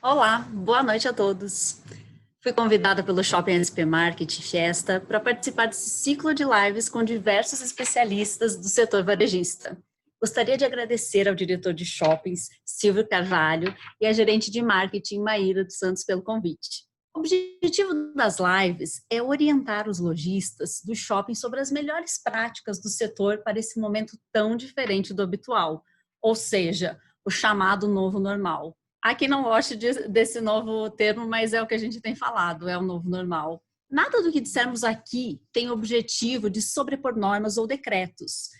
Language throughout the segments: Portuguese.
Olá, boa noite a todos. Fui convidada pelo Shopping SP Market Fiesta para participar desse ciclo de lives com diversos especialistas do setor varejista. Gostaria de agradecer ao diretor de shoppings, Silvio Carvalho, e à gerente de marketing, Maíra dos Santos, pelo convite. O objetivo das lives é orientar os lojistas do shopping sobre as melhores práticas do setor para esse momento tão diferente do habitual, ou seja, o chamado novo normal. Há quem não goste desse novo termo, mas é o que a gente tem falado, é o novo normal. Nada do que dissermos aqui tem o objetivo de sobrepor normas ou decretos.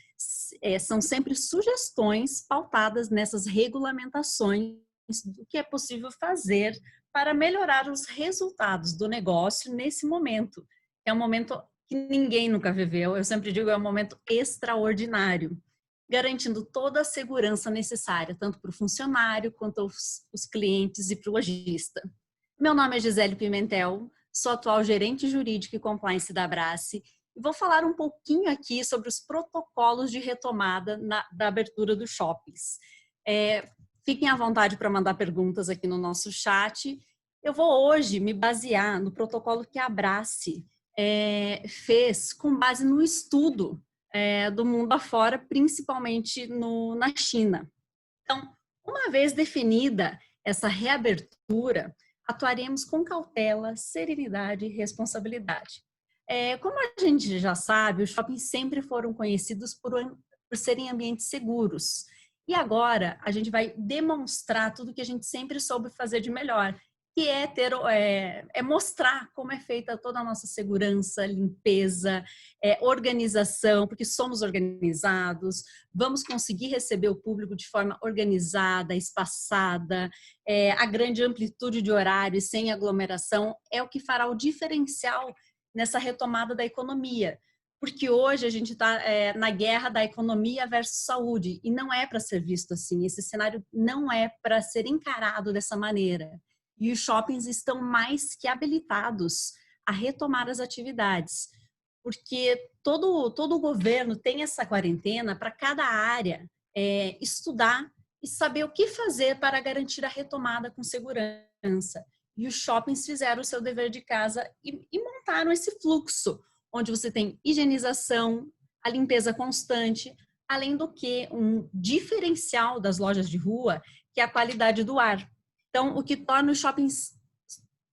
São sempre sugestões pautadas nessas regulamentações do que é possível fazer para melhorar os resultados do negócio nesse momento. É um momento que ninguém nunca viveu, eu sempre digo, é um momento extraordinário, garantindo toda a segurança necessária, tanto para o funcionário, quanto os clientes e para o lojista. Meu nome é Gisele Pimentel, sou atual gerente jurídico e compliance da Abrace, e vou falar um pouquinho aqui sobre os protocolos de retomada da abertura dos shoppings. Fiquem à vontade para mandar perguntas aqui no nosso chat. Eu vou hoje me basear no protocolo que a Abrace fez com base no estudo do mundo afora, principalmente na China. Então, uma vez definida essa reabertura, atuaremos com cautela, serenidade e responsabilidade. Como a gente já sabe, os shoppings sempre foram conhecidos por serem ambientes seguros. E agora a gente vai demonstrar tudo que a gente sempre soube fazer de melhor, que é mostrar como é feita toda a nossa segurança, limpeza, organização, porque somos organizados, vamos conseguir receber o público de forma organizada, espaçada, a grande amplitude de horários, sem aglomeração, é o que fará o diferencial nessa retomada da economia. Porque hoje a gente está na guerra da economia versus saúde, e não é para ser visto assim, esse cenário não é para ser encarado dessa maneira. E os shoppings estão mais que habilitados a retomar as atividades, porque todo o governo tem essa quarentena para cada área estudar e saber o que fazer para garantir a retomada com segurança. E os shoppings fizeram o seu dever de casa e montaram esse fluxo, onde você tem higienização, a limpeza constante, além do que um diferencial das lojas de rua, que é a qualidade do ar. Então, o que torna os shoppings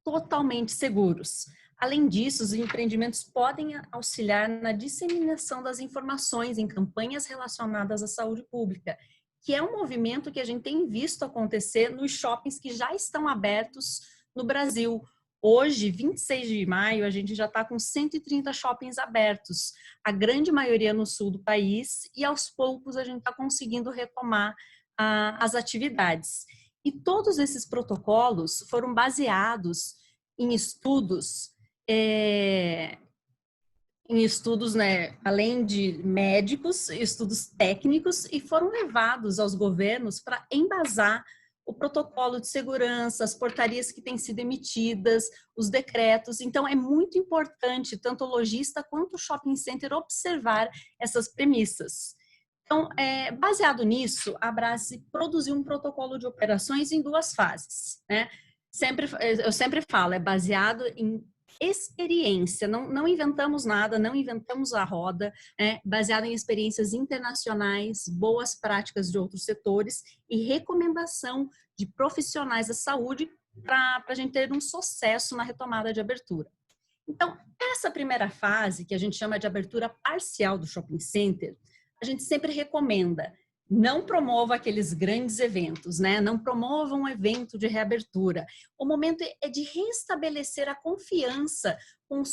totalmente seguros. Além disso, os empreendimentos podem auxiliar na disseminação das informações em campanhas relacionadas à saúde pública, que é um movimento que a gente tem visto acontecer nos shoppings que já estão abertos no Brasil. Hoje, 26 de maio, a gente já está com 130 shoppings abertos, a grande maioria no sul do país, e aos poucos a gente está conseguindo retomar as atividades. E todos esses protocolos foram baseados em estudos, né, além de médicos, estudos técnicos, e foram levados aos governos para embasar o protocolo de segurança, as portarias que têm sido emitidas, os decretos. Então, é muito importante, tanto o lojista quanto o shopping center, observar essas premissas. Então, baseado nisso, a Abrace produziu um protocolo de operações em duas fases, né? Eu sempre falo, é baseado em experiência, não inventamos nada, não inventamos a roda, baseado em experiências internacionais, boas práticas de outros setores e recomendação de profissionais da saúde para a gente ter um sucesso na retomada de abertura. Então, essa primeira fase, que a gente chama de abertura parcial do shopping center, a gente sempre recomenda: não promova aqueles grandes eventos, né? Não promova um evento de reabertura. O momento é de restabelecer a confiança com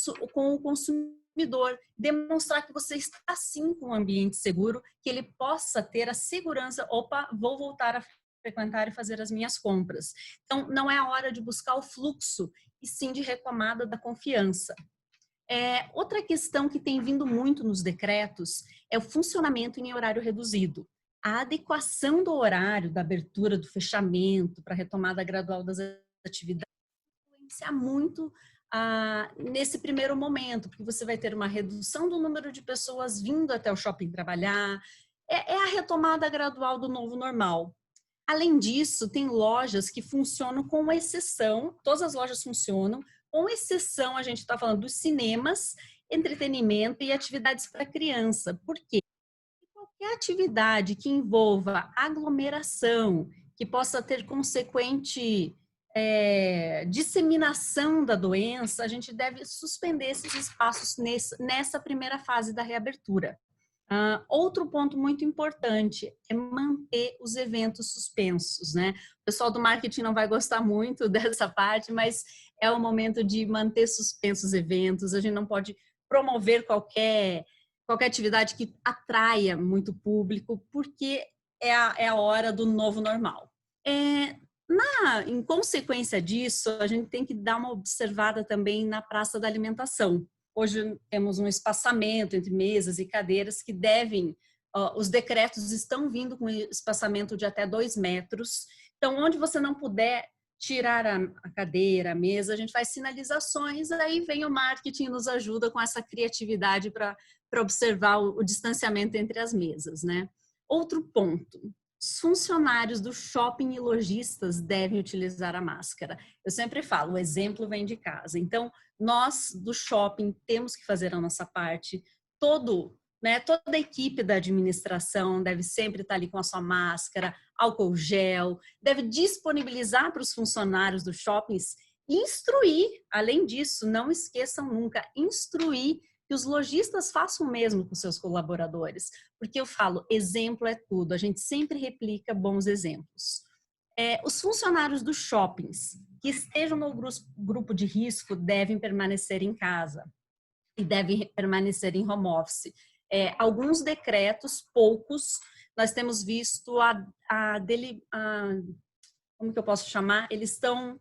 o consumidor, demonstrar que você está sim com um ambiente seguro, que ele possa ter a segurança: opa, vou voltar a frequentar e fazer as minhas compras. Então, não é a hora de buscar o fluxo, e sim de retomada da confiança. Outra questão que tem vindo muito nos decretos é o funcionamento em horário reduzido. A adequação do horário, da abertura, do fechamento, para a retomada gradual das atividades, influencia muito nesse primeiro momento, porque você vai ter uma redução do número de pessoas vindo até o shopping trabalhar, é a retomada gradual do novo normal. Além disso, tem lojas que funcionam com exceção, todas as lojas funcionam, com exceção, a gente está falando dos cinemas, entretenimento e atividades para criança. Por quê? Qualquer atividade que envolva aglomeração, que possa ter consequente disseminação da doença, a gente deve suspender esses espaços nessa primeira fase da reabertura. Outro ponto muito importante é manter os eventos suspensos, né? O pessoal do marketing não vai gostar muito dessa parte, mas é o momento de manter suspensos os eventos. A gente não pode promover qualquer atividade que atraia muito público, porque é a hora do novo normal. Em consequência disso, a gente tem que dar uma observada também na praça da alimentação. Hoje temos um espaçamento entre mesas e cadeiras que os decretos estão vindo com espaçamento de até 2 metros. Então, onde você não puder tirar a cadeira, a mesa, a gente faz sinalizações, aí vem o marketing e nos ajuda com essa criatividade para observar o distanciamento entre as mesas, né? Outro ponto, os funcionários do shopping e lojistas devem utilizar a máscara. Eu sempre falo, o exemplo vem de casa. Então, nós do shopping temos que fazer a nossa parte. Toda a equipe da administração deve sempre estar ali com a sua máscara, álcool gel, deve disponibilizar para os funcionários dos shoppings, instruir, além disso, não esqueçam nunca, instruir que os lojistas façam o mesmo com seus colaboradores, porque eu falo, exemplo é tudo, a gente sempre replica bons exemplos. Os funcionários dos shoppings que estejam no grupo de risco devem permanecer em casa e devem permanecer em home office. Alguns decretos, poucos, nós temos visto como que eu posso chamar? Eles estão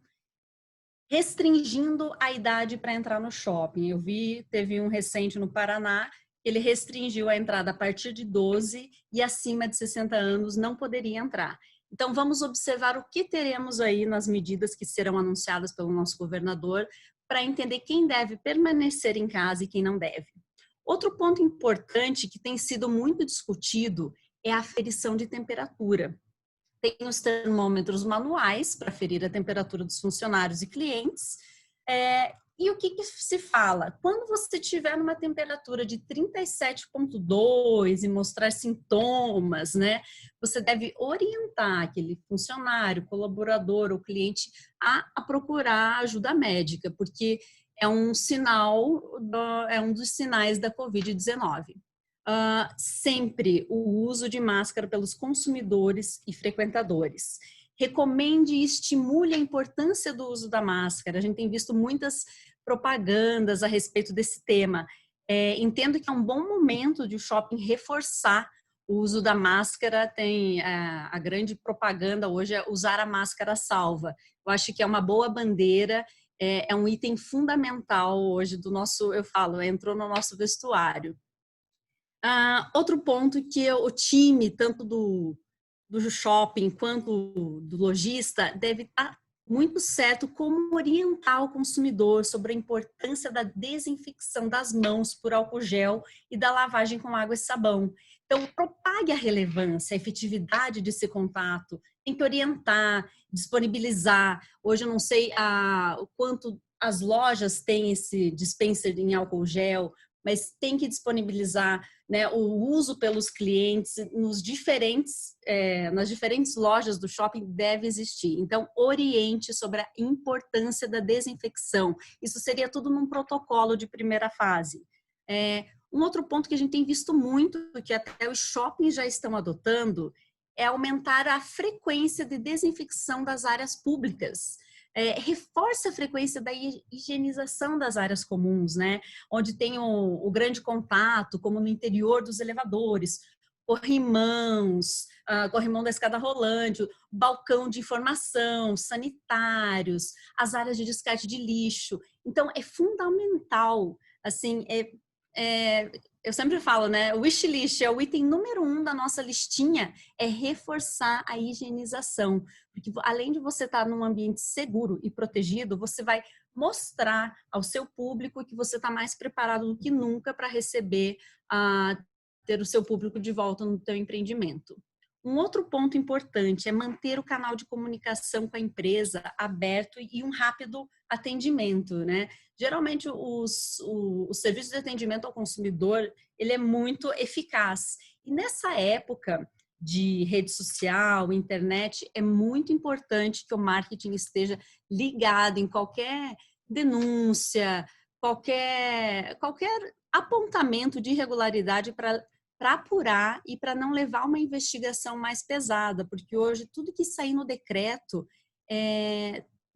restringindo a idade para entrar no shopping. Teve um recente no Paraná, ele restringiu a entrada a partir de 12 e acima de 60 anos não poderia entrar. Então, vamos observar o que teremos aí nas medidas que serão anunciadas pelo nosso governador para entender quem deve permanecer em casa e quem não deve. Outro ponto importante que tem sido muito discutido é a aferição de temperatura. Tem os termômetros manuais para aferir a temperatura dos funcionários e clientes. E o que se fala? Quando você tiver numa temperatura de 37,2 e mostrar sintomas, né, você deve orientar aquele funcionário, colaborador ou cliente a procurar ajuda médica, porque é um dos sinais da Covid-19. Sempre o uso de máscara pelos consumidores e frequentadores. Recomende e estimule a importância do uso da máscara. A gente tem visto muitas propagandas a respeito desse tema. Entendo que é um bom momento de o shopping reforçar o uso da máscara. Tem a grande propaganda hoje é usar a máscara salva. Eu acho que é uma boa bandeira, é um item fundamental hoje do nosso, entrou no nosso vestuário. Outro ponto que o time, tanto do shopping quanto do lojista, deve estar muito certo como orientar o consumidor sobre a importância da desinfecção das mãos por álcool gel e da lavagem com água e sabão. Então, propague a relevância, a efetividade desse contato, tem que orientar, disponibilizar. Hoje eu não sei o quanto as lojas têm esse dispenser em álcool gel, mas tem que disponibilizar, né, o uso pelos clientes nas diferentes lojas do shopping deve existir. Então, oriente sobre a importância da desinfecção. Isso seria tudo num protocolo de primeira fase. Um outro ponto que a gente tem visto muito, que até os shoppings já estão adotando, é aumentar a frequência de desinfecção das áreas públicas. Reforça a frequência da higienização das áreas comuns, né? Onde tem o grande contato, como no interior dos elevadores, corrimão da escada rolante, balcão de informação, sanitários, as áreas de descarte de lixo. Então, é fundamental, assim, eu sempre falo, né? O wish list é o item número 1 da nossa listinha, é reforçar a higienização. Porque além de você estar num ambiente seguro e protegido, você vai mostrar ao seu público que você está mais preparado do que nunca para receber, ter o seu público de volta no seu empreendimento. Um outro ponto importante é manter o canal de comunicação com a empresa aberto e um rápido atendimento, né? Geralmente, o serviço de atendimento ao consumidor, ele é muito eficaz. E nessa época de rede social, internet, é muito importante que o marketing esteja ligado em qualquer denúncia, qualquer apontamento de irregularidade para apurar e para não levar uma investigação mais pesada, porque hoje tudo que sair no decreto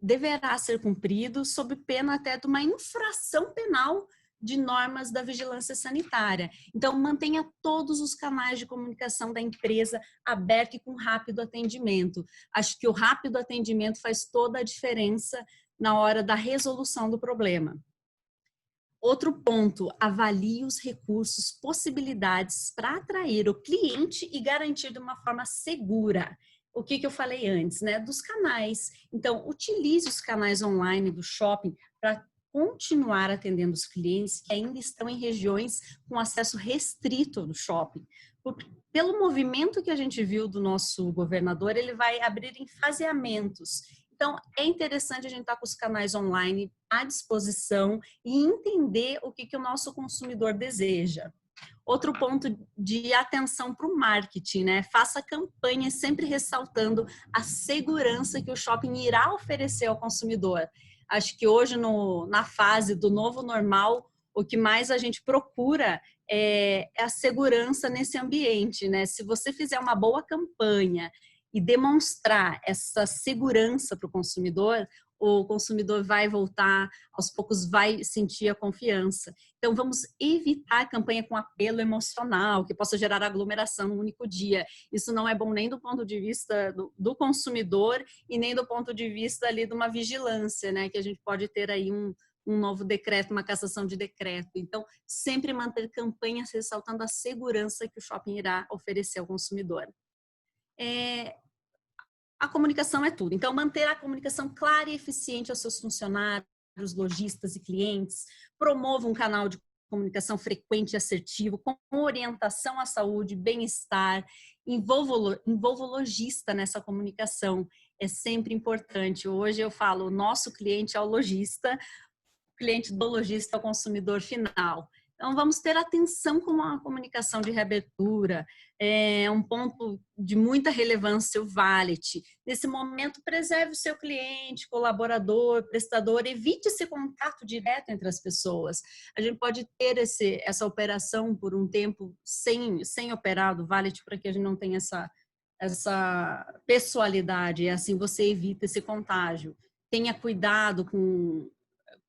deverá ser cumprido sob pena até de uma infração penal de normas da vigilância sanitária. Então, mantenha todos os canais de comunicação da empresa abertos e com rápido atendimento. Acho que o rápido atendimento faz toda a diferença na hora da resolução do problema. Outro ponto, avalie os recursos, possibilidades para atrair o cliente e garantir de uma forma segura. O que eu falei antes, né? Dos canais. Então, utilize os canais online do shopping para continuar atendendo os clientes que ainda estão em regiões com acesso restrito do shopping. Pelo movimento que a gente viu do nosso governador, ele vai abrir em faseamentos. Então, é interessante a gente estar com os canais online à disposição e entender o que o nosso consumidor deseja. Outro ponto de atenção para o marketing, né? Faça campanhas sempre ressaltando a segurança que o shopping irá oferecer ao consumidor. Acho que hoje, na fase do novo normal, o que mais a gente procura é a segurança nesse ambiente, né? Se você fizer uma boa campanha e demonstrar essa segurança para o consumidor vai voltar, aos poucos vai sentir a confiança. Então, vamos evitar a campanha com apelo emocional, que possa gerar aglomeração no único dia. Isso não é bom nem do ponto de vista do consumidor e nem do ponto de vista ali de uma vigilância, né? Que a gente pode ter aí um novo decreto, uma cassação de decreto. Então, sempre manter campanhas ressaltando a segurança que o shopping irá oferecer ao consumidor. A comunicação é tudo. Então, manter a comunicação clara e eficiente aos seus funcionários, lojistas e clientes, promova um canal de comunicação frequente e assertivo, com orientação à saúde, bem-estar, envolva o lojista nessa comunicação. É sempre importante. Hoje eu falo, o nosso cliente é o lojista, o cliente do lojista é o consumidor final. Então, vamos ter atenção com a comunicação de reabertura, um ponto de muita relevância, o valet. Nesse momento, preserve o seu cliente, colaborador, prestador, evite esse contato direto entre as pessoas. A gente pode ter essa operação por um tempo sem operar do valet, para que a gente não tenha essa pessoalidade, e assim você evita esse contágio. Tenha cuidado com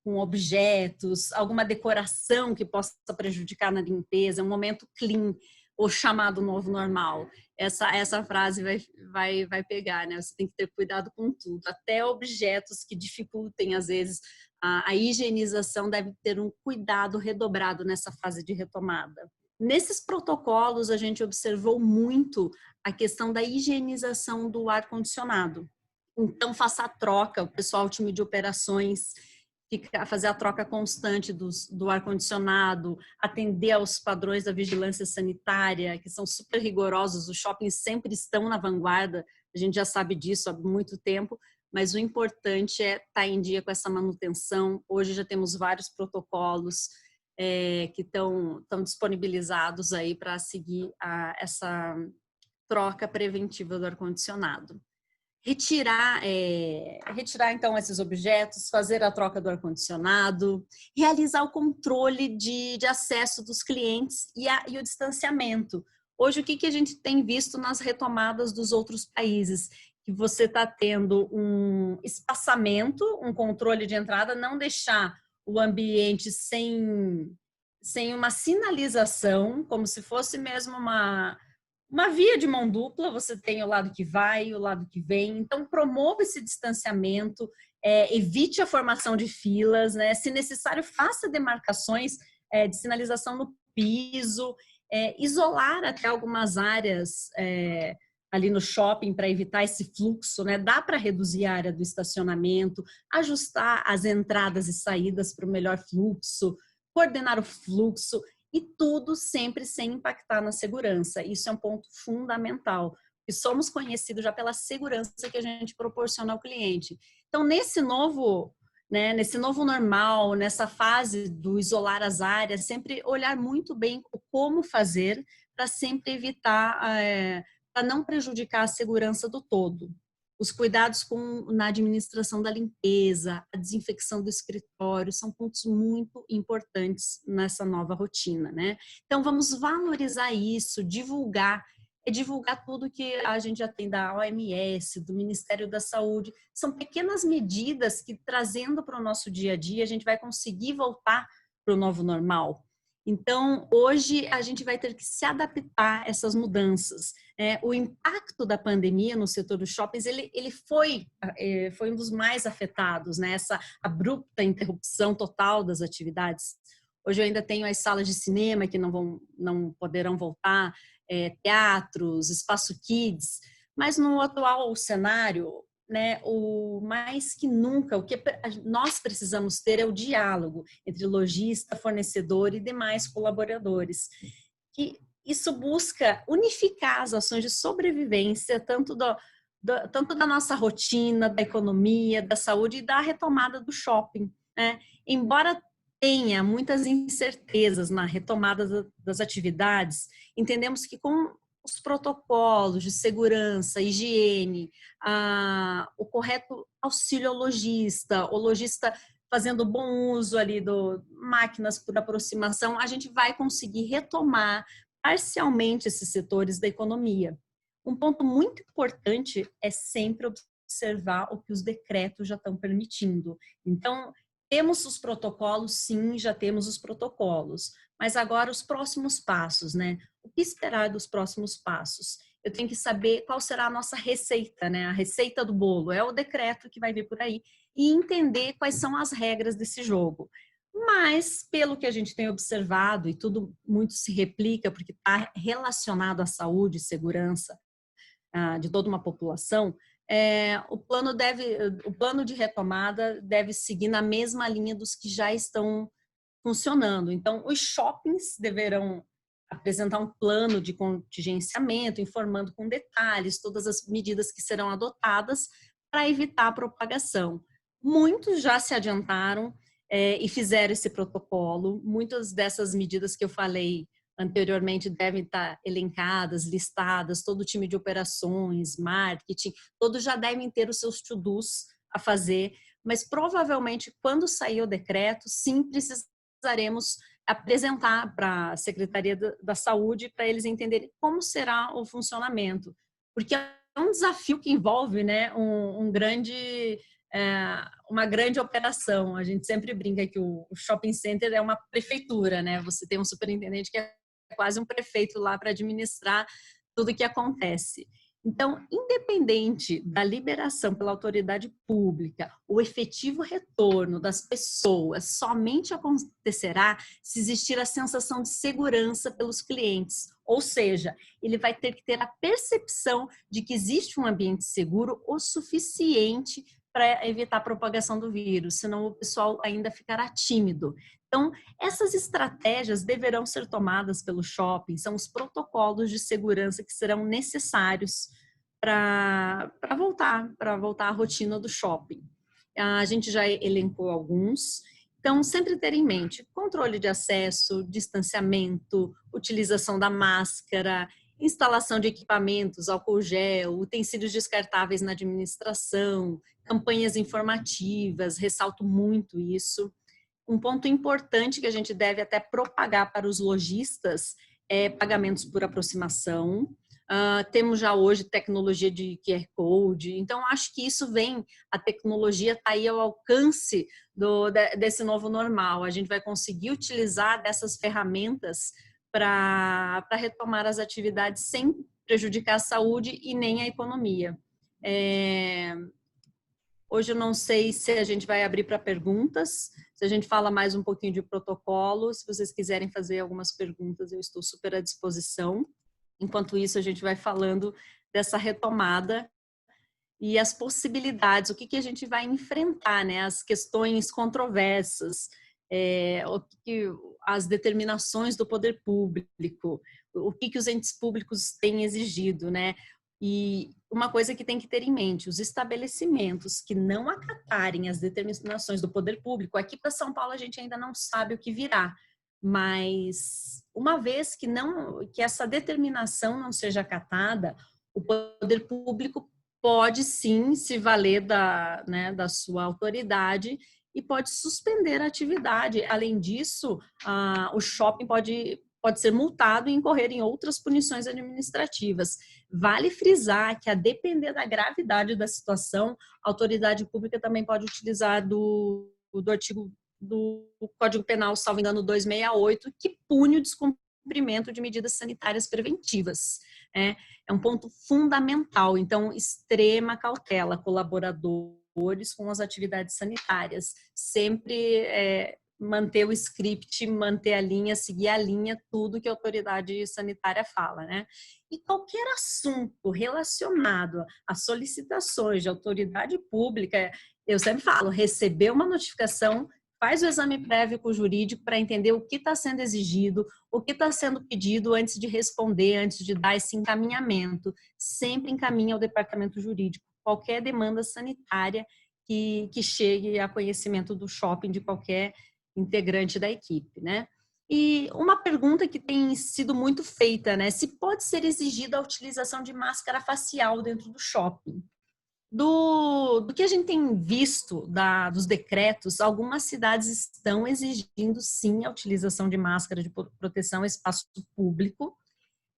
objetos, alguma decoração que possa prejudicar na limpeza, um momento clean, o chamado novo normal. Essa frase vai pegar, né? Você tem que ter cuidado com tudo, até objetos que dificultem, às vezes, a higienização deve ter um cuidado redobrado nessa fase de retomada. Nesses protocolos, a gente observou muito a questão da higienização do ar-condicionado. Então, faça a troca, o pessoal, o time de operações, fazer a troca constante do ar-condicionado, atender aos padrões da vigilância sanitária, que são super rigorosos, os shoppings sempre estão na vanguarda, a gente já sabe disso há muito tempo, mas o importante é estar em dia com essa manutenção. Hoje já temos vários protocolos que estão disponibilizados aí para seguir essa troca preventiva do ar-condicionado. Retirar então esses objetos, fazer a troca do ar-condicionado, realizar o controle de acesso dos clientes e o distanciamento. Hoje, o que a gente tem visto nas retomadas dos outros países? Que você está tendo um espaçamento, um controle de entrada, não deixar o ambiente sem uma sinalização, como se fosse mesmo uma via de mão dupla, você tem o lado que vai e o lado que vem, então promova esse distanciamento, evite a formação de filas, né? Se necessário, faça demarcações de sinalização no piso, isolar até algumas áreas ali no shopping para evitar esse fluxo, né? Dá para reduzir a área do estacionamento, ajustar as entradas e saídas para o melhor fluxo, coordenar o fluxo, e tudo sempre sem impactar na segurança. Isso é um ponto fundamental, e somos conhecidos já pela segurança que a gente proporciona ao cliente. Então, nesse novo normal, nessa fase do isolar as áreas, sempre olhar muito bem o como fazer para sempre evitar, para não prejudicar a segurança do todo. Os cuidados na administração da limpeza, a desinfecção do escritório, são pontos muito importantes nessa nova rotina, né? Então, vamos valorizar isso, divulgar tudo que a gente já tem da OMS, do Ministério da Saúde. São pequenas medidas que, trazendo para o nosso dia a dia, a gente vai conseguir voltar para o novo normal. Então, hoje, a gente vai ter que se adaptar a essas mudanças. O impacto da pandemia no setor dos shoppings, ele foi um dos mais afetados, né? Essa abrupta interrupção total das atividades. Hoje eu ainda tenho as salas de cinema que não poderão voltar, teatros, espaço kids, mas no atual cenário, né, o mais que nunca, o que nós precisamos ter é o diálogo entre lojista, fornecedor e demais colaboradores. Que isso busca unificar as ações de sobrevivência, tanto da nossa rotina, da economia, da saúde e da retomada do shopping, né? Embora tenha muitas incertezas na retomada das atividades, entendemos que com os protocolos de segurança, higiene, o correto auxílio ao lojista, o lojista fazendo bom uso ali do máquinas por aproximação, a gente vai conseguir retomar parcialmente esses setores da economia. Um ponto muito importante é sempre observar o que os decretos já estão permitindo. Então, temos os protocolos, sim, já temos os protocolos, mas agora os próximos passos, né? O que esperar dos próximos passos? Eu tenho que saber qual será a nossa receita, né? A receita do bolo, é o decreto que vai vir por aí, e entender quais são as regras desse jogo. Mas, pelo que a gente tem observado, e tudo muito se replica, porque está relacionado à saúde e segurança de toda uma população, o plano de retomada deve seguir na mesma linha dos que já estão funcionando. Então, os shoppings deverão apresentar um plano de contingenciamento, informando com detalhes todas as medidas que serão adotadas para evitar a propagação. Muitos já se adiantaram e fizeram esse protocolo. Muitas dessas medidas que eu falei anteriormente devem estar elencadas, listadas, todo o time de operações, marketing, todos já devem ter os seus to-dos a fazer, mas provavelmente quando sair o decreto, sim, precisaremos apresentar para a Secretaria da Saúde para eles entenderem como será o funcionamento, porque é um desafio que envolve, né, uma grande operação. A gente sempre brinca que o shopping center é uma prefeitura, né? Você tem um superintendente que é quase um prefeito lá para administrar tudo o que acontece. Então, independente da liberação pela autoridade pública, o efetivo retorno das pessoas somente acontecerá se existir a sensação de segurança pelos clientes. Ou seja, ele vai ter que ter a percepção de que existe um ambiente seguro o suficiente para evitar a propagação do vírus, senão o pessoal ainda ficará tímido. Então, essas estratégias deverão ser tomadas pelo shopping, são os protocolos de segurança que serão necessários para voltar à rotina do shopping. A gente já elencou alguns, então sempre ter em mente controle de acesso, distanciamento, utilização da máscara, instalação de equipamentos, álcool gel, utensílios descartáveis na administração, campanhas informativas, ressalto muito isso. Um ponto importante que a gente deve até propagar para os lojistas é pagamentos por aproximação. Temos já hoje tecnologia de QR Code, então acho que isso a tecnologia está aí ao alcance desse novo normal. A gente vai conseguir utilizar dessas ferramentas para retomar as atividades sem prejudicar a saúde e nem a economia. Hoje eu não sei se a gente vai abrir para perguntas, se a gente fala mais um pouquinho de protocolo. Se vocês quiserem fazer algumas perguntas, eu estou super à disposição. Enquanto isso, a gente vai falando dessa retomada e as possibilidades, o que a gente vai enfrentar, né? As questões controversas, as determinações do poder público, o que os entes públicos têm exigido, né? E uma coisa que tem que ter em mente, os estabelecimentos que não acatarem as determinações do poder público, aqui para São Paulo a gente ainda não sabe o que virá, mas uma vez que essa determinação não seja acatada, o poder público pode sim se valer né, da sua autoridade e pode suspender a atividade. Além disso, o shopping pode ser multado e incorrer em outras punições administrativas. Vale frisar que, a depender da gravidade da situação, a autoridade pública também pode utilizar do artigo do Código Penal, salvo engano, 268, que pune o descumprimento de medidas sanitárias preventivas. É um ponto fundamental. Então, extrema cautela, colaboradores com as atividades sanitárias. Sempre manter o script, manter a linha, seguir a linha, tudo que a autoridade sanitária fala, né? E qualquer assunto relacionado a solicitações de autoridade pública, eu sempre falo, receber uma notificação, faz o exame prévio com o jurídico para entender o que está sendo exigido, o que está sendo pedido antes de responder, antes de dar esse encaminhamento. Sempre encaminha ao departamento jurídico qualquer demanda sanitária que chegue a conhecimento do shopping de qualquer integrante da equipe, né? E uma pergunta que tem sido muito feita, né? Se pode ser exigida a utilização de máscara facial dentro do shopping. Do que a gente tem visto dos decretos, algumas cidades estão exigindo sim a utilização de máscara de proteção em espaço público.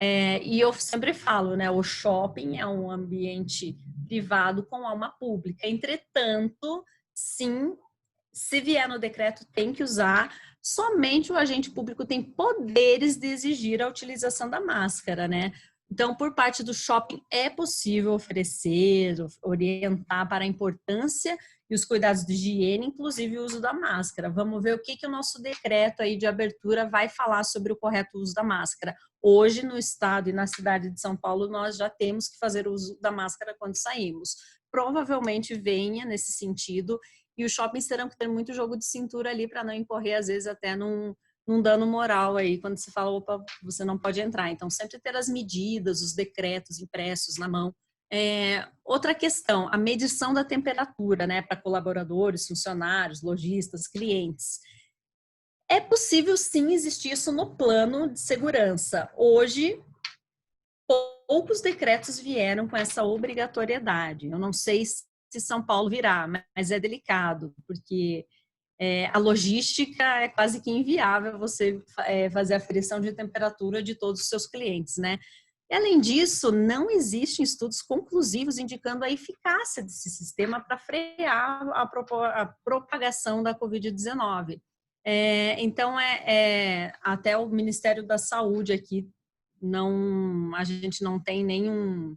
E eu sempre falo, né? O shopping é um ambiente privado com alma pública. Entretanto, sim, se vier no decreto, tem que usar. Somente o agente público tem poderes de exigir a utilização da máscara, né? Então, por parte do shopping, é possível oferecer, orientar para a importância e os cuidados de higiene, inclusive o uso da máscara. Vamos ver o que o nosso decreto aí de abertura vai falar sobre o correto uso da máscara. Hoje, no estado e na cidade de São Paulo, nós já temos que fazer o uso da máscara quando saímos. Provavelmente venha nesse sentido, e os shoppings terão que ter muito jogo de cintura ali para não incorrer, às vezes, até num dano moral aí, quando se fala, opa, você não pode entrar. Então, sempre ter as medidas, os decretos impressos na mão. Outra questão, a medição da temperatura, né, para colaboradores, funcionários, lojistas, clientes. É possível, sim, existir isso no plano de segurança. Hoje, poucos decretos vieram com essa obrigatoriedade. Eu não sei se São Paulo virá, mas é delicado, porque a logística é quase que inviável você fazer a aferição de temperatura de todos os seus clientes, né? E, além disso, não existem estudos conclusivos indicando a eficácia desse sistema para frear a propagação da Covid-19. Então, até o Ministério da Saúde aqui, a gente não tem nenhum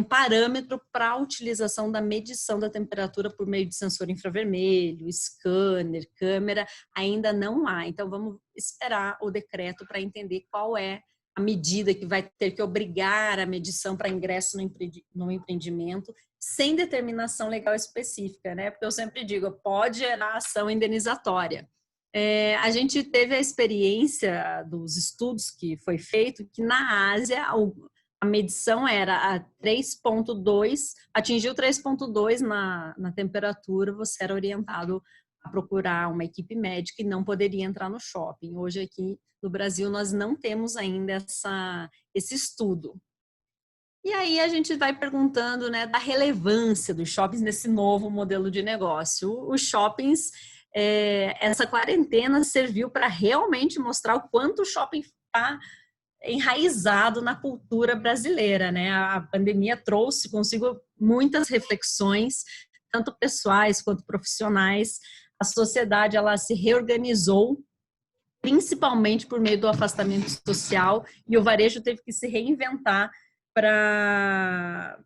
parâmetro para a utilização da medição da temperatura por meio de sensor infravermelho, scanner, câmera, ainda não há. Então, vamos esperar o decreto para entender qual é a medida que vai ter que obrigar a medição para ingresso no empreendimento, sem determinação legal específica, né? Porque eu sempre digo, pode gerar ação indenizatória. A gente teve a experiência dos estudos que foi feito, que na Ásia a medição era a 3,2, atingiu 3,2 na temperatura, você era orientado a procurar uma equipe médica e não poderia entrar no shopping. Hoje aqui no Brasil nós não temos ainda esse estudo. E aí a gente vai perguntando, né, da relevância dos shoppings nesse novo modelo de negócio. Os shoppings, essa quarentena serviu para realmente mostrar o quanto o shopping está enraizado na cultura brasileira, né? A pandemia trouxe consigo muitas reflexões, tanto pessoais quanto profissionais. A sociedade, ela se reorganizou, principalmente por meio do afastamento social, e o varejo teve que se reinventar para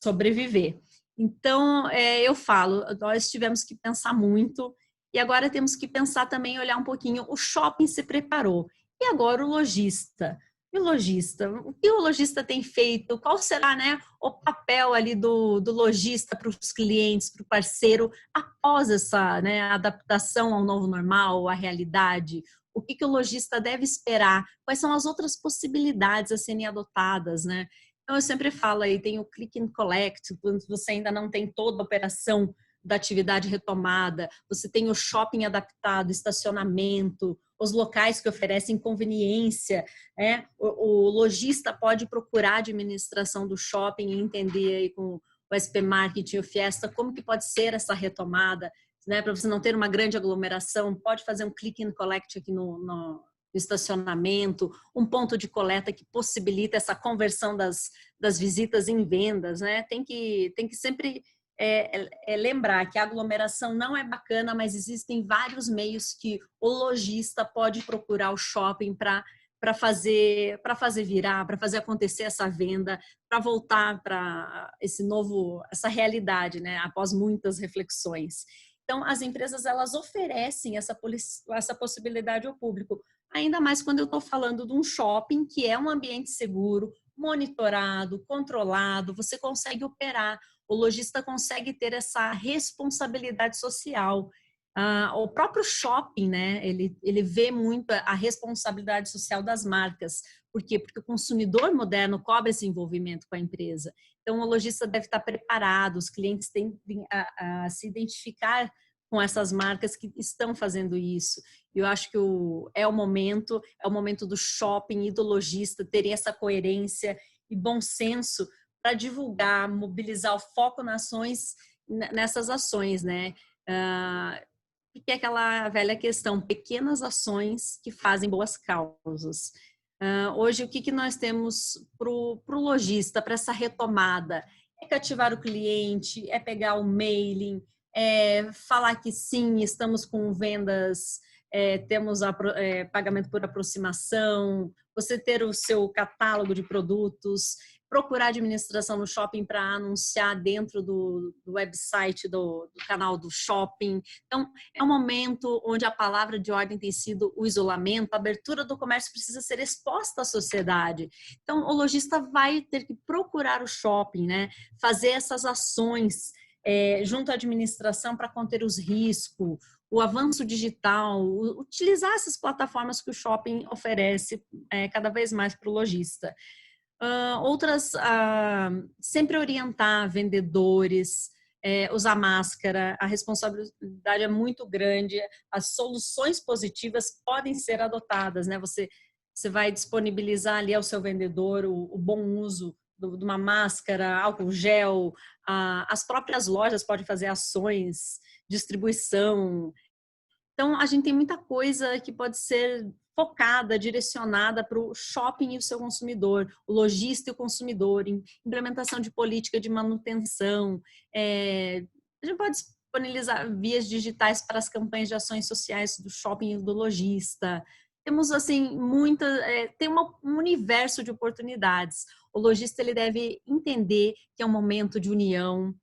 sobreviver. Então, eu falo, nós tivemos que pensar muito, e agora temos que pensar também, olhar um pouquinho, o shopping se preparou. E agora o lojista? E o lojista? O que o lojista tem feito? Qual será, né, o papel ali do lojista para os clientes, para o parceiro, após essa, né, adaptação ao novo normal, à realidade? O que o lojista deve esperar? Quais são as outras possibilidades a serem adotadas, né? Então, eu sempre falo aí, tem o click and collect, quando você ainda não tem toda a operação da atividade retomada, você tem o shopping adaptado, estacionamento, os locais que oferecem conveniência, né? O lojista pode procurar a administração do shopping e entender aí com o SP Marketing e o Fiesta como que pode ser essa retomada, né? Para você não ter uma grande aglomeração, pode fazer um click and collect aqui no estacionamento, um ponto de coleta que possibilita essa conversão das visitas em vendas, né? Tem que sempre lembrar que a aglomeração não é bacana, mas existem vários meios que o lojista pode procurar o shopping para fazer virar, para fazer acontecer essa venda, para voltar para essa realidade, né? Após muitas reflexões. Então, as empresas elas oferecem essa possibilidade ao público, ainda mais quando eu estou falando de um shopping que é um ambiente seguro, monitorado, controlado, você consegue operar, o lojista consegue ter essa responsabilidade social. O próprio shopping, né, ele vê muito a responsabilidade social das marcas. Por quê? Porque o consumidor moderno cobra esse envolvimento com a empresa. Então, o lojista deve estar preparado, os clientes têm a se identificar com essas marcas que estão fazendo isso. Eu acho que é o momento do shopping e do lojista terem essa coerência e bom senso para divulgar, mobilizar o foco nessas ações, né? Que é aquela velha questão, pequenas ações que fazem boas causas. Hoje, o que nós temos para o lojista, para essa retomada? É cativar o cliente, é pegar o mailing, falar que sim, estamos com vendas, temos pagamento por aproximação, você ter o seu catálogo de produtos, procurar administração no shopping para anunciar dentro do website do canal do shopping. Então, é um momento onde a palavra de ordem tem sido o isolamento, a abertura do comércio precisa ser exposta à sociedade. Então, o lojista vai ter que procurar o shopping, né? Fazer essas ações junto à administração para conter os riscos, o avanço digital, utilizar essas plataformas que o shopping oferece cada vez mais para o lojista. Outras, sempre orientar vendedores, usar máscara, a responsabilidade é muito grande, as soluções positivas podem ser adotadas, né? Você vai disponibilizar ali ao seu vendedor o bom uso de uma máscara, álcool gel, as próprias lojas podem fazer ações, distribuição. Então, a gente tem muita coisa que pode ser focada, direcionada para o shopping e o seu consumidor, o lojista e o consumidor, em implementação de política de manutenção. A gente pode disponibilizar vias digitais para as campanhas de ações sociais do shopping e do lojista. Temos, assim, tem um universo de oportunidades. O lojista ele deve entender que é um momento de união,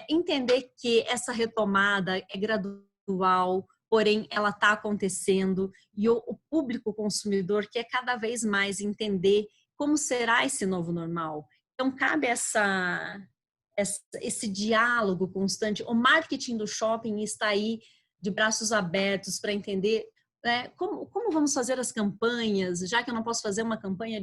entender que essa retomada é gradual, porém ela está acontecendo e o público consumidor quer cada vez mais entender como será esse novo normal. Então, cabe esse diálogo constante. O marketing do shopping está aí de braços abertos para entender como vamos fazer as campanhas, já que eu não posso fazer uma campanha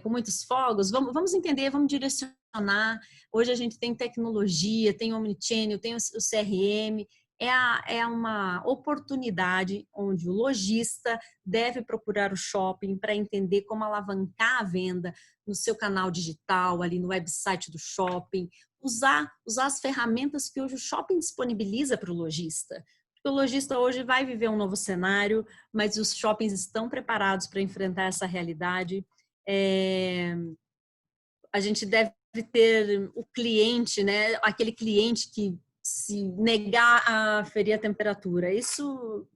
com muitos fogos, vamos entender, vamos direcionar. Hoje a gente tem tecnologia, tem o Omnichannel, tem o CRM, é uma oportunidade onde o lojista deve procurar o shopping para entender como alavancar a venda no seu canal digital, ali no website do shopping, usar as ferramentas que hoje o shopping disponibiliza para o lojista. Porque o lojista hoje vai viver um novo cenário, mas os shoppings estão preparados para enfrentar essa realidade. A gente deve ter o cliente, né? Aquele cliente que se negar a ferir a temperatura, isso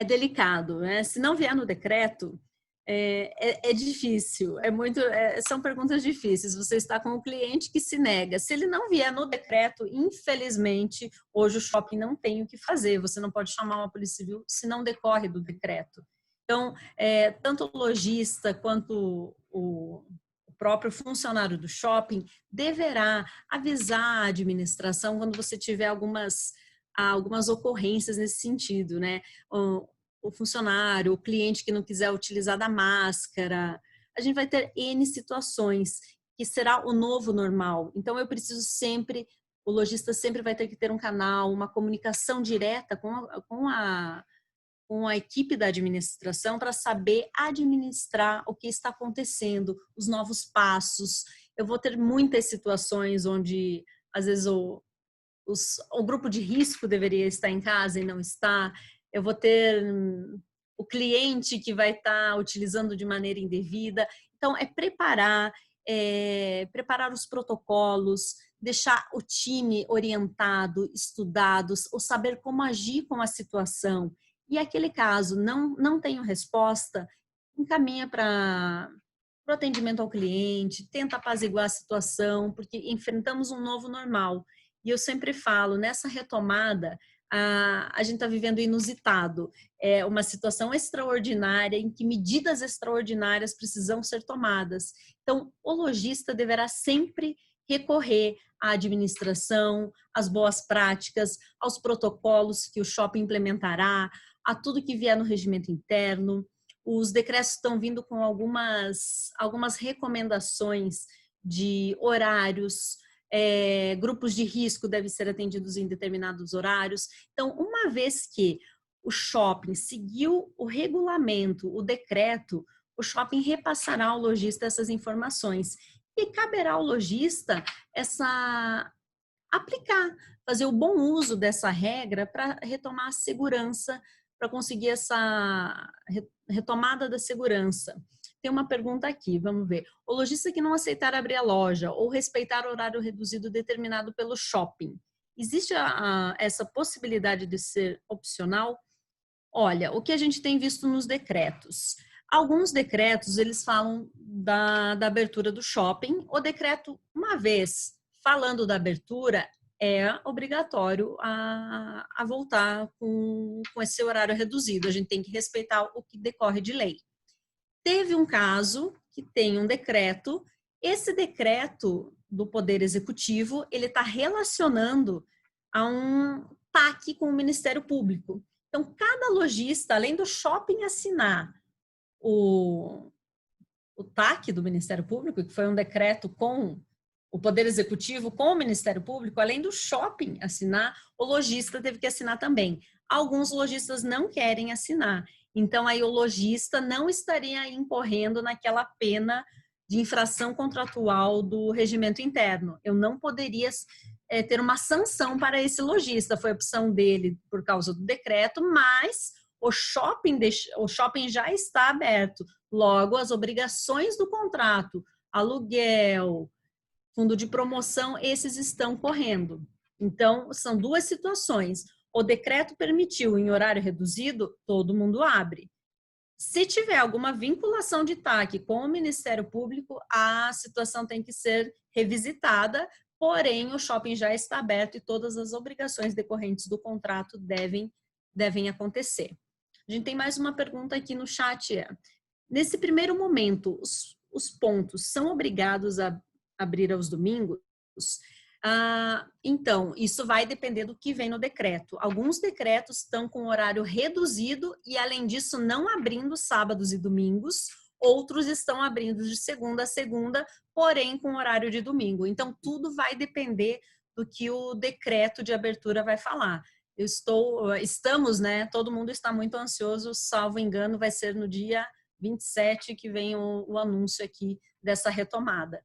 é delicado, né? Se não vier no decreto, é difícil, são perguntas difíceis. Você está com um cliente que se nega. Se ele não vier no decreto, infelizmente, hoje o shopping não tem o que fazer. Você não pode chamar uma polícia civil se não decorre do decreto. Então, tanto o lojista quanto o próprio funcionário do shopping deverá avisar a administração quando você tiver algumas ocorrências nesse sentido, né? O funcionário, o cliente que não quiser utilizar da máscara, a gente vai ter N situações, que será o novo normal. Então, eu preciso sempre, o lojista sempre vai ter que ter um canal, uma comunicação direta com a equipe da administração para saber administrar o que está acontecendo, os novos passos. Eu vou ter muitas situações onde, às vezes, o grupo de risco deveria estar em casa e não está. Eu vou ter o cliente que vai estar utilizando de maneira indevida. Então, preparar os protocolos, deixar o time orientado, estudados, ou saber como agir com a situação. E aquele caso não tenho resposta, encaminha para o atendimento ao cliente, tenta apaziguar a situação, porque enfrentamos um novo normal. E eu sempre falo, nessa retomada, a gente está vivendo inusitado. É uma situação extraordinária em que medidas extraordinárias precisam ser tomadas. Então, o lojista deverá sempre recorrer à administração, às boas práticas, aos protocolos que o shopping implementará, a tudo que vier no regimento interno. Os decretos estão vindo com algumas recomendações de horários, grupos de risco devem ser atendidos em determinados horários. Então, uma vez que o shopping seguiu o regulamento, o decreto, o shopping repassará ao lojista essas informações. E caberá ao lojista aplicar, fazer o bom uso dessa regra para retomar a segurança, para conseguir essa retomada da segurança. Tem uma pergunta aqui, vamos ver. O lojista que não aceitar abrir a loja ou respeitar o horário reduzido determinado pelo shopping, existe essa possibilidade de ser opcional? Olha, o que a gente tem visto nos decretos? Alguns decretos, eles falam da abertura do shopping. O decreto, uma vez falando da abertura, é obrigatório a voltar com esse horário reduzido. A gente tem que respeitar o que decorre de lei. Teve um caso que tem um decreto, esse decreto do Poder Executivo, ele está relacionando a um TAC com o Ministério Público. Então, cada lojista, além do shopping assinar o TAC do Ministério Público, que foi um decreto com o Poder Executivo, com o Ministério Público, além do shopping assinar, o lojista teve que assinar também. Alguns lojistas não querem assinar. Então, aí o lojista não estaria incorrendo naquela pena de infração contratual do regimento interno. Eu não poderia ter uma sanção para esse lojista. Foi a opção dele por causa do decreto, mas o shopping já está aberto. Logo, as obrigações do contrato, aluguel, fundo de promoção, esses estão correndo. Então, são duas situações. O decreto permitiu em horário reduzido, todo mundo abre. Se tiver alguma vinculação de TAC com o Ministério Público, a situação tem que ser revisitada, porém o shopping já está aberto e todas as obrigações decorrentes do contrato devem acontecer. A gente tem mais uma pergunta aqui no chat. Nesse primeiro momento, os pontos são obrigados a abrir aos domingos? Então, isso vai depender do que vem no decreto. Alguns decretos estão com horário reduzido e, além disso, não abrindo sábados e domingos. Outros estão abrindo de segunda a segunda, porém com horário de domingo. Então, tudo vai depender do que o decreto de abertura vai falar. Estamos, né? Todo mundo está muito ansioso, salvo engano, vai ser no dia 27 que vem o anúncio aqui dessa retomada.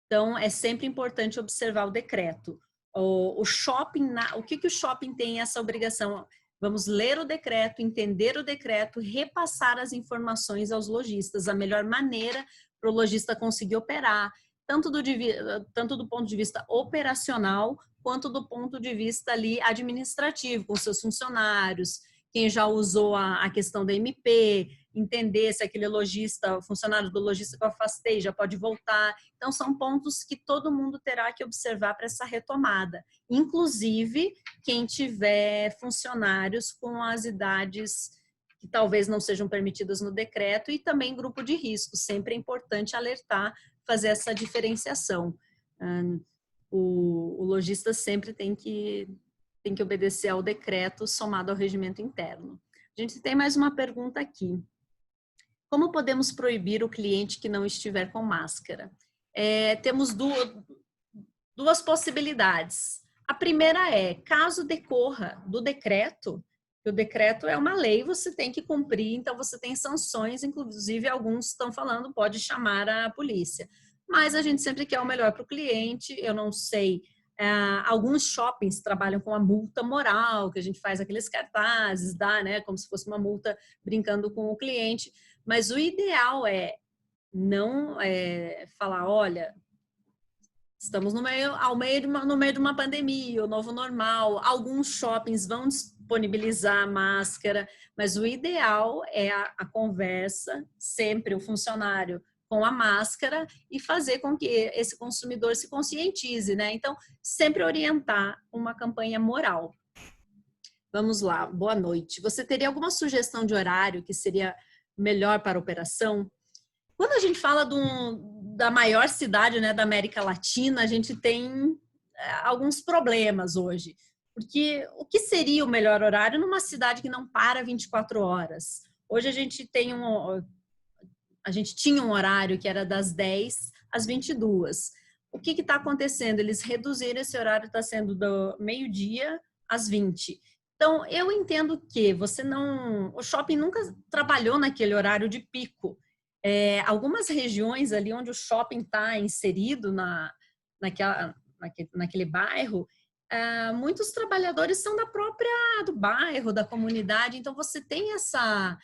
Então, é sempre importante observar o decreto. O shopping, o que o shopping tem essa obrigação? Vamos ler o decreto, entender o decreto, repassar as informações aos lojistas, a melhor maneira para o lojista conseguir operar, tanto do ponto de vista operacional, quanto do ponto de vista ali administrativo, com seus funcionários, quem já usou a questão da MP, entender se aquele lojista, funcionário do lojista que eu afastei, já pode voltar. Então, são pontos que todo mundo terá que observar para essa retomada. Inclusive, quem tiver funcionários com as idades que talvez não sejam permitidas no decreto e também grupo de risco. Sempre é importante alertar, fazer essa diferenciação. O lojista sempre tem que obedecer ao decreto somado ao regimento interno. A gente tem mais uma pergunta aqui. Como podemos proibir o cliente que não estiver com máscara? Temos duas possibilidades. A primeira é, caso decorra do decreto, que o decreto é uma lei, você tem que cumprir, então você tem sanções, inclusive alguns estão falando, pode chamar a polícia. Mas a gente sempre quer o melhor para o cliente, eu não sei, alguns shoppings trabalham com a multa moral, que a gente faz aqueles cartazes, dá, né, como se fosse uma multa brincando com o cliente, mas o ideal é não falar, olha, estamos no meio de uma pandemia, o novo normal. Alguns shoppings vão disponibilizar máscara, mas o ideal é a conversa, sempre o funcionário com a máscara e fazer com que esse consumidor se conscientize, né? Então, sempre orientar uma campanha moral. Vamos lá, boa noite. Você teria alguma sugestão de horário que seria melhor para a operação? Quando a gente fala da maior cidade, né, da América Latina, a gente tem alguns problemas hoje. Porque o que seria o melhor horário numa cidade que não para 24 horas? Hoje a gente tinha um horário que era das 10 às 22. O que está acontecendo? Eles reduziram esse horário, está sendo do meio-dia às 20. Então, eu entendo que o shopping nunca trabalhou naquele horário de pico. Algumas regiões ali onde o shopping está inserido naquele bairro, muitos trabalhadores são do bairro, da comunidade, então você tem essa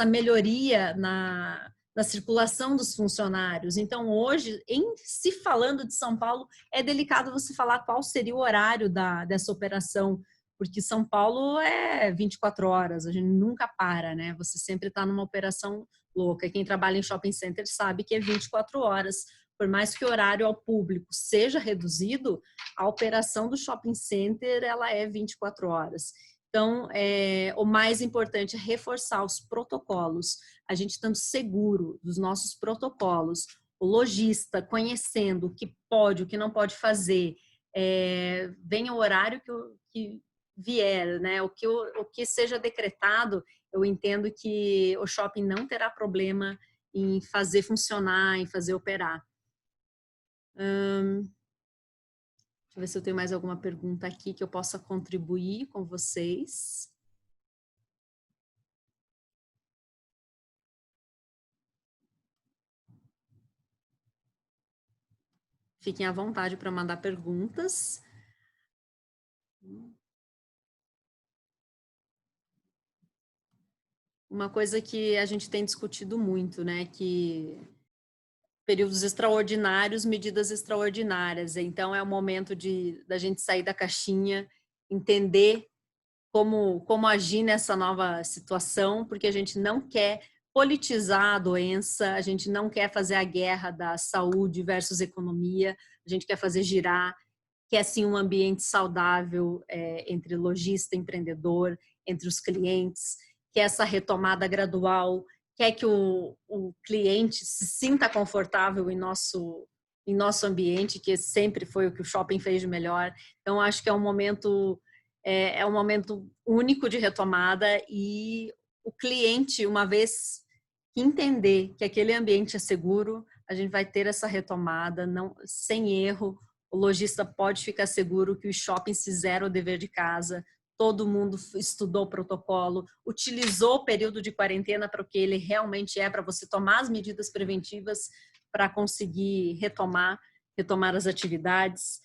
melhoria na circulação dos funcionários. Então, hoje, se falando de São Paulo, é delicado você falar qual seria o horário dessa operação, porque São Paulo é 24 horas, a gente nunca para, né? Você sempre está numa operação louca. Quem trabalha em shopping center sabe que é 24 horas. Por mais que o horário ao público seja reduzido, a operação do shopping center ela é 24 horas. Então, o mais importante é reforçar os protocolos. A gente estando seguro dos nossos protocolos, o lojista conhecendo o que pode, o que não pode fazer, venha o horário que vier, né? O que seja decretado, eu entendo que o shopping não terá problema em fazer funcionar, em fazer operar. Deixa eu ver se eu tenho mais alguma pergunta aqui que eu possa contribuir com vocês. Fiquem à vontade para mandar perguntas. Uma coisa que a gente tem discutido muito, né, que períodos extraordinários, medidas extraordinárias. Então, é o momento da gente sair da caixinha, entender como agir nessa nova situação, porque a gente não quer politizar a doença, a gente não quer fazer a guerra da saúde versus economia, a gente quer fazer girar, quer sim um ambiente saudável entre lojista e empreendedor, entre os clientes, quer essa retomada gradual, quer que o cliente se sinta confortável em nosso ambiente, que sempre foi o que o shopping fez de melhor. Então, acho que é um momento único de retomada e o cliente, uma vez que entender que aquele ambiente é seguro, a gente vai ter essa retomada sem erro. O lojista pode ficar seguro que os shoppings fizeram o dever de casa, todo mundo estudou o protocolo, utilizou o período de quarentena para o que ele realmente é, para você tomar as medidas preventivas para conseguir retomar as atividades.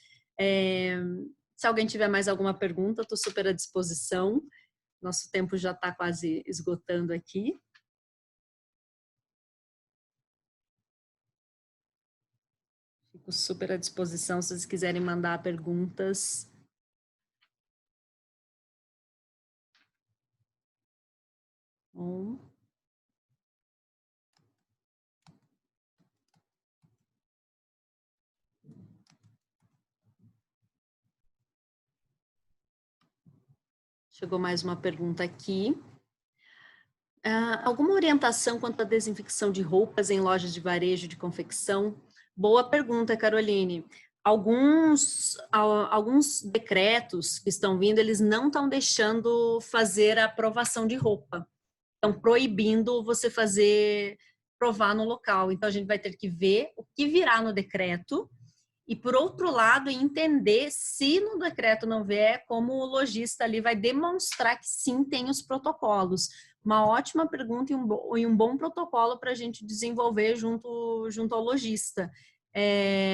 Se alguém tiver mais alguma pergunta, estou super à disposição. Nosso tempo já está quase esgotando aqui. Fico super à disposição se vocês quiserem mandar perguntas. Bom. Chegou mais uma pergunta aqui. Alguma orientação quanto à desinfecção de roupas em lojas de varejo de confecção? Boa pergunta, Caroline. Alguns decretos que estão vindo, eles não estão deixando fazer a aprovação de roupa. estão proibindo você provar no local. Então, a gente vai ter que ver o que virá no decreto e, por outro lado, entender se no decreto não vier, como o lojista ali vai demonstrar que sim, tem os protocolos. Uma ótima pergunta e um bom protocolo para a gente desenvolver junto ao lojista.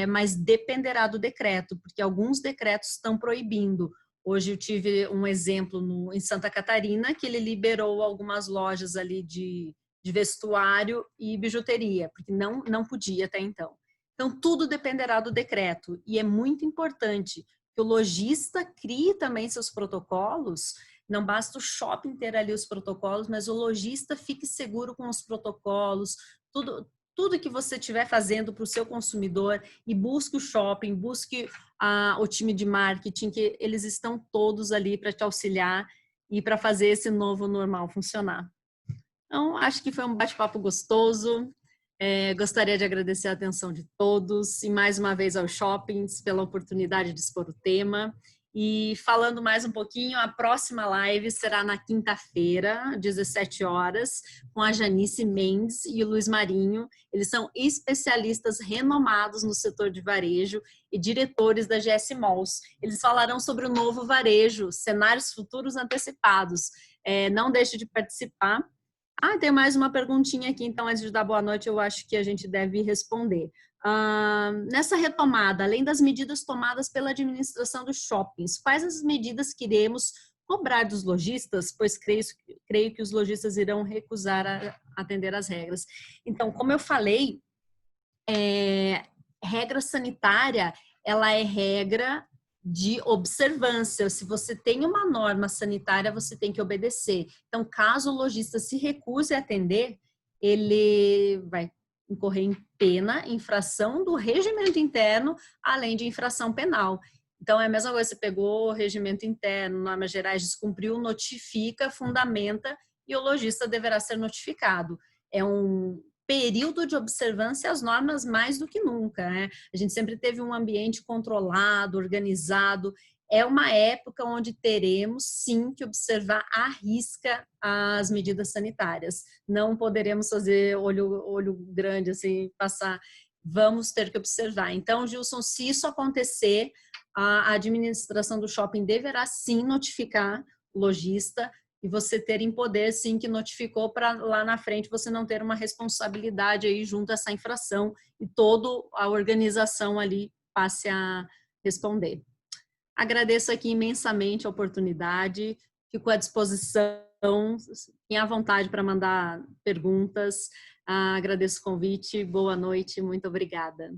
Mas dependerá do decreto, porque alguns decretos estão proibindo. Hoje eu tive um exemplo em Santa Catarina, que ele liberou algumas lojas ali de vestuário e bijuteria, porque não podia até então. Então, tudo dependerá do decreto, e é muito importante que o lojista crie também seus protocolos. Não basta o shopping ter ali os protocolos, mas o lojista fique seguro com os protocolos, tudo que você estiver fazendo para o seu consumidor, e busque o shopping, busque o time de marketing, que eles estão todos ali para te auxiliar e para fazer esse novo normal funcionar. Então, acho que foi um bate-papo gostoso. Gostaria de agradecer a atenção de todos e mais uma vez aos shoppings pela oportunidade de expor o tema. E falando mais um pouquinho, a próxima live será na quinta-feira, 17 horas, com a Janice Mendes e o Luiz Marinho. Eles são especialistas renomados no setor de varejo e diretores da GS Malls. Eles falarão sobre o novo varejo, cenários futuros antecipados. Não deixe de participar. Tem mais uma perguntinha aqui, então, antes de dar boa noite, eu acho que a gente deve responder. Nessa retomada, além das medidas tomadas pela administração dos shoppings, quais as medidas que iremos cobrar dos lojistas? Pois creio que os lojistas irão recusar a atender às regras. Então, como eu falei, regra sanitária, ela é regra de observância. Se você tem uma norma sanitária, você tem que obedecer. Então, caso o lojista se recuse a atender, ele vai incorrer em pena, infração do regimento interno, além de infração penal. Então, é a mesma coisa, você pegou o regimento interno, normas gerais, descumpriu, notifica, fundamenta, e o lojista deverá ser notificado. É um período de observância às normas mais do que nunca, né? A gente sempre teve um ambiente controlado, organizado. É uma época onde teremos, sim, que observar à risca as medidas sanitárias. Não poderemos fazer olho grande, assim, passar. Vamos ter que observar. Então, Gilson, se isso acontecer, a administração do shopping deverá, sim, notificar o lojista, e você ter em poder, sim, que notificou, para lá na frente você não ter uma responsabilidade aí junto a essa infração e toda a organização ali passe a responder. Agradeço aqui imensamente a oportunidade, fico à disposição, fiquem à vontade para mandar perguntas. Agradeço o convite, boa noite, muito obrigada.